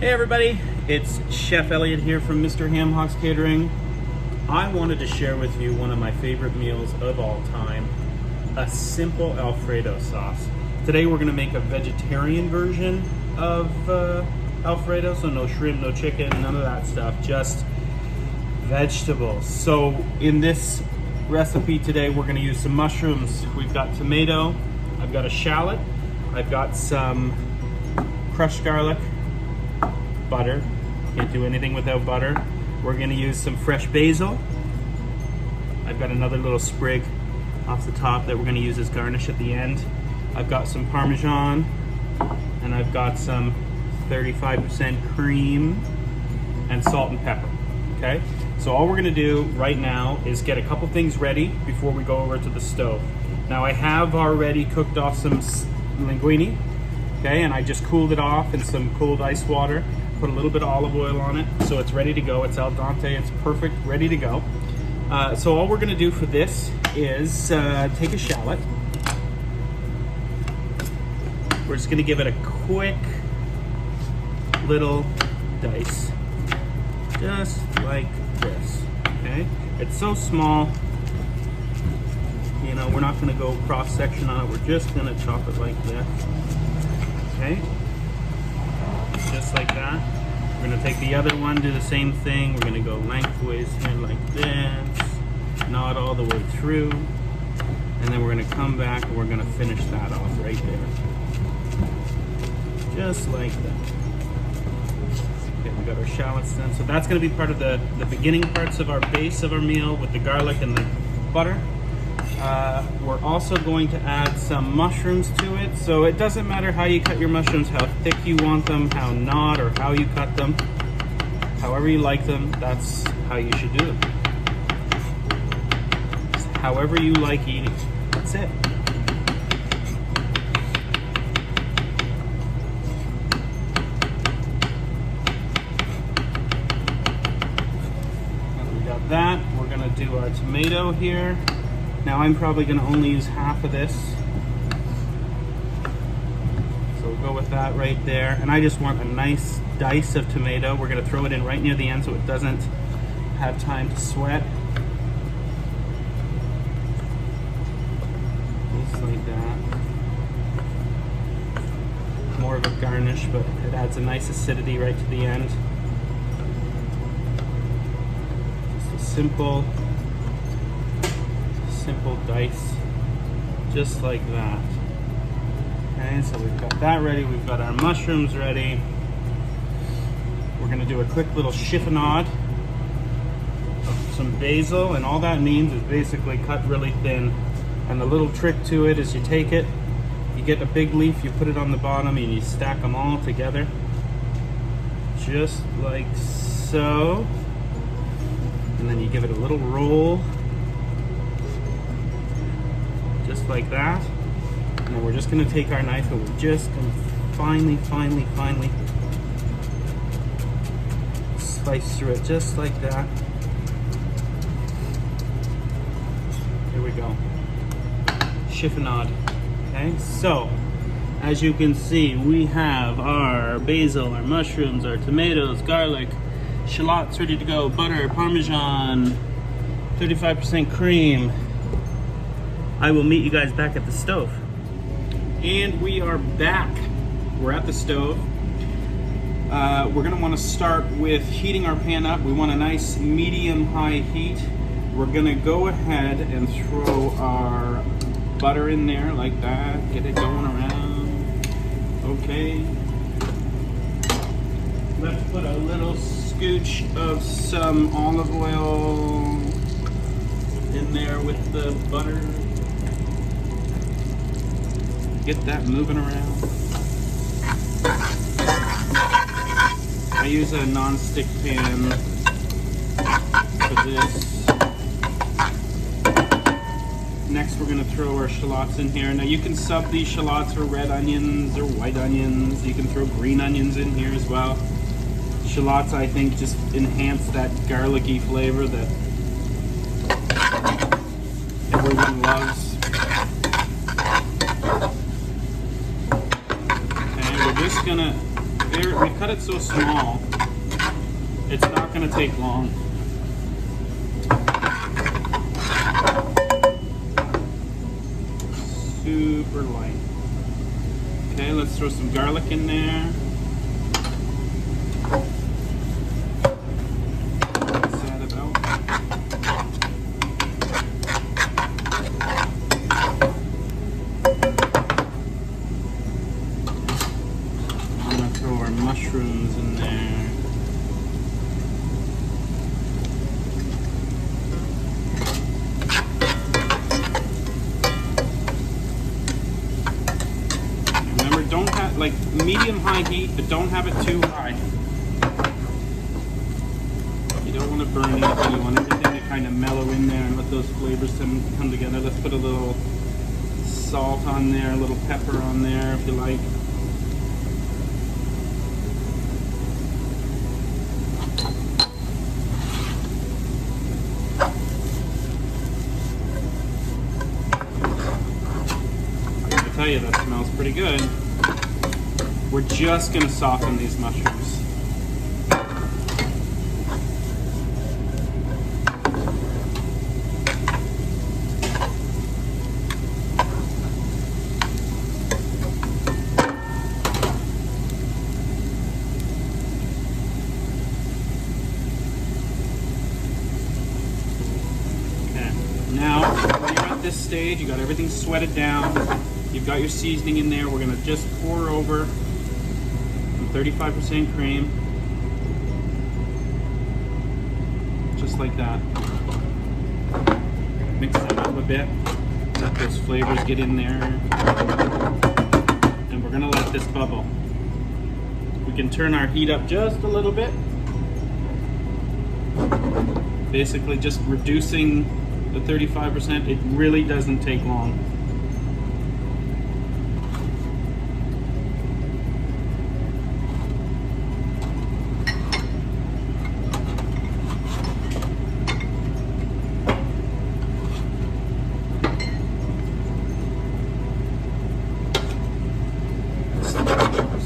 Hey everybody, it's Chef Elliot here from Mr.HamHocks Catering. I wanted to share with you one of my favorite meals of all time, a simple Alfredo sauce. Today we're going to make a vegetarian version of Alfredo, so no shrimp, no chicken, none of that stuff, just vegetables. So in this recipe today we're going to use some mushrooms. We've got tomato, I've got a shallot, I've got some crushed garlic, butter, can't do anything without butter. We're going to use some fresh basil. I've got another little sprig off the top that we're going to use as garnish at the end. I've got some Parmesan, and I've got some 35% cream and salt and pepper. Okay, so all we're going to do right now is get a couple things ready before we go over to the stove. Now I have already cooked off some linguine, okay, and I just cooled it off in some cold ice water. Put a little bit of olive oil on it, so it's ready to go. It's al dente, it's perfect, ready to go. So all we're gonna do for this is take a shallot. We're just gonna give it a quick little dice, just like this, okay? It's so small, you know, we're not gonna go cross section on it. We're just gonna chop it like this, okay? Just like that. We're gonna take the other one, do the same thing. We're gonna go lengthways here like this, not all the way through, and then we're gonna come back and we're gonna finish that off right there. Just like that. Okay, we got our shallots done. So that's gonna be part of the beginning parts of our base of our meal with the garlic and the butter. We're also going to add some mushrooms to it. So it doesn't matter how you cut your mushrooms, how thick you want them, how not, or how you cut them. However you like them, that's how you should do it. Just however you like eating, that's it. Now we got that, we're gonna do our tomato here. Now I'm probably going to only use half of this, so we'll go with that right there. And I just want a nice dice of tomato. We're going to throw it in right near the end so it doesn't have time to sweat. Just like that. More of a garnish, but it adds a nice acidity right to the end. Just a simple dice, just like that. Okay, so we've got that ready, we've got our mushrooms ready. We're going to do a quick little chiffonade of some basil, and all that means is basically cut really thin. And the little trick to it is you take it, you get a big leaf, you put it on the bottom, and you stack them all together, just like so. And then you give it a little roll, just like that. And then we're just going to take our knife and we're just going to finely slice through it, just like that. Here we go. Chiffonade. Okay, so as you can see, we have our basil, our mushrooms, our tomatoes, garlic, shallots ready to go, butter, Parmesan, 35% cream. I will meet you guys back at the stove. And we are back. We're at the stove. We're gonna wanna start with heating our pan up. We want a nice medium-high heat. We're gonna go ahead and throw our butter in there like that. Get it going around. Okay. Let's put a little scooch of some olive oil in there with the butter. Get that moving around. I use a non-stick pan for this. Next we're going to throw our shallots in here. Now you can sub these shallots for red onions or white onions. You can throw green onions in here as well. Shallots, I think, just enhance that garlicky flavor that everyone loves. Okay, we're just gonna we cut it so small, it's not going to take long. Super light. Okay, let's throw some garlic in there. Mix that about. I'm gonna throw our mushrooms in there. Don't have, like, medium-high heat, but don't have it too high. You don't want to burn anything. You want everything to kind of mellow in there and let those flavors come together. Let's put a little salt on there, a little pepper on there if you like. I gotta tell you, that smells pretty good. We're just going to soften these mushrooms. Okay, now when you're at this stage, you got everything sweated down, you've got your seasoning in there, we're going to just pour over 35% cream, just like that. Mix that up a bit, let those flavors get in there, and we're gonna let this bubble. We can turn our heat up just a little bit, basically just reducing the 35%. It really doesn't take long.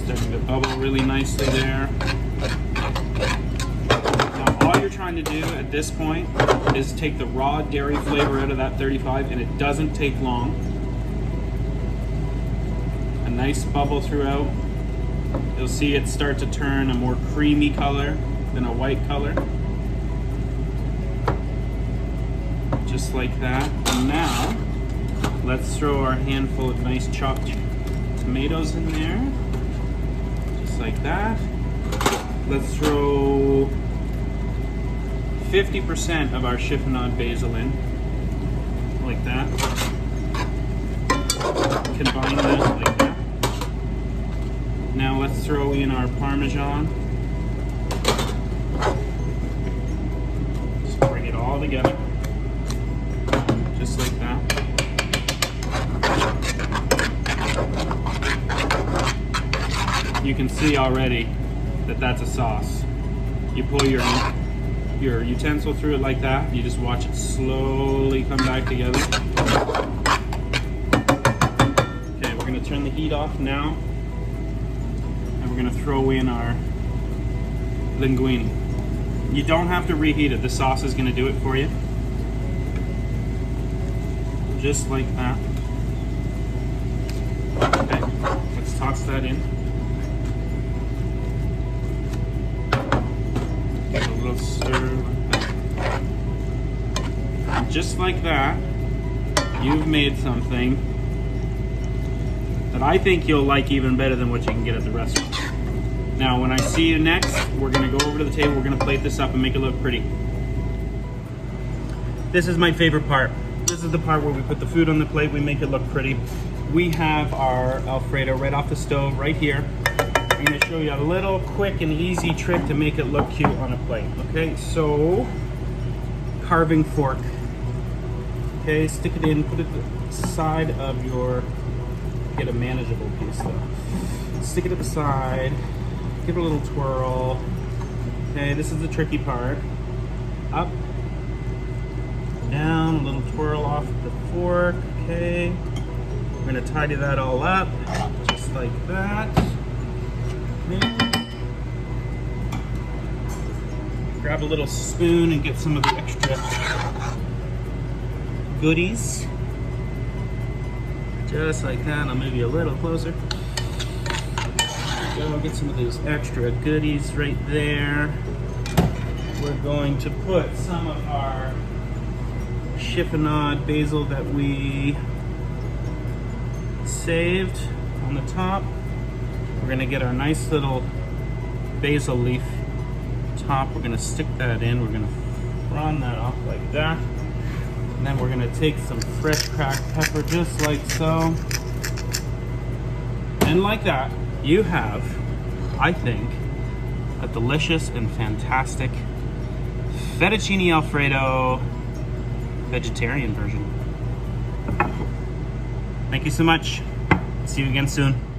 Starting to bubble really nicely there. Now all you're trying to do at this point is take the raw dairy flavor out of that 35, and it doesn't take long. A nice bubble throughout. You'll see it start to turn a more creamy color than a white color. Just like that. And now let's throw our handful of nice chopped tomatoes in there. Just like that. Let's throw 50% of our chiffonade basil in. Like that. Combine that like that. Now let's throw in our Parmesan. Just bring it all together. Just like that. You can see already that that's a sauce. You pull your utensil through it like that. You just watch it slowly come back together. Okay, we're going to turn the heat off now. And we're going to throw in our linguine. You don't have to reheat it. The sauce is going to do it for you. Just like that. Okay, let's toss that in. Give it a little stir like that. And just like that, you've made something that I think you'll like even better than what you can get at the restaurant. Now, when I see you next, we're gonna go over to the table, we're gonna plate this up and make it look pretty. This is my favorite part. This is the part where we put the food on the plate, we make it look pretty. We have our Alfredo right off the stove right here. I'm gonna show you a little quick and easy trick to make it look cute on a plate. Okay, so carving fork. Okay, stick it in, put it at the side of your, get a manageable piece though. Stick it at the side, give it a little twirl. Okay, this is the tricky part. Up, down, a little twirl off the fork, okay. We're gonna tidy that all up, just like that. grab a little spoon and get some of the extra goodies. Just like that. I'll move you a little closer. There we go. Get some of those extra goodies right there. We're going to put some of our chiffonade basil that we saved on the top. We're gonna get our nice little basil leaf top. We're gonna stick that in. We're gonna frond that off like that. And then we're gonna take some fresh cracked pepper just like so. And like that, you have, I think, a delicious and fantastic fettuccine Alfredo vegetarian version. Thank you so much. See you again soon.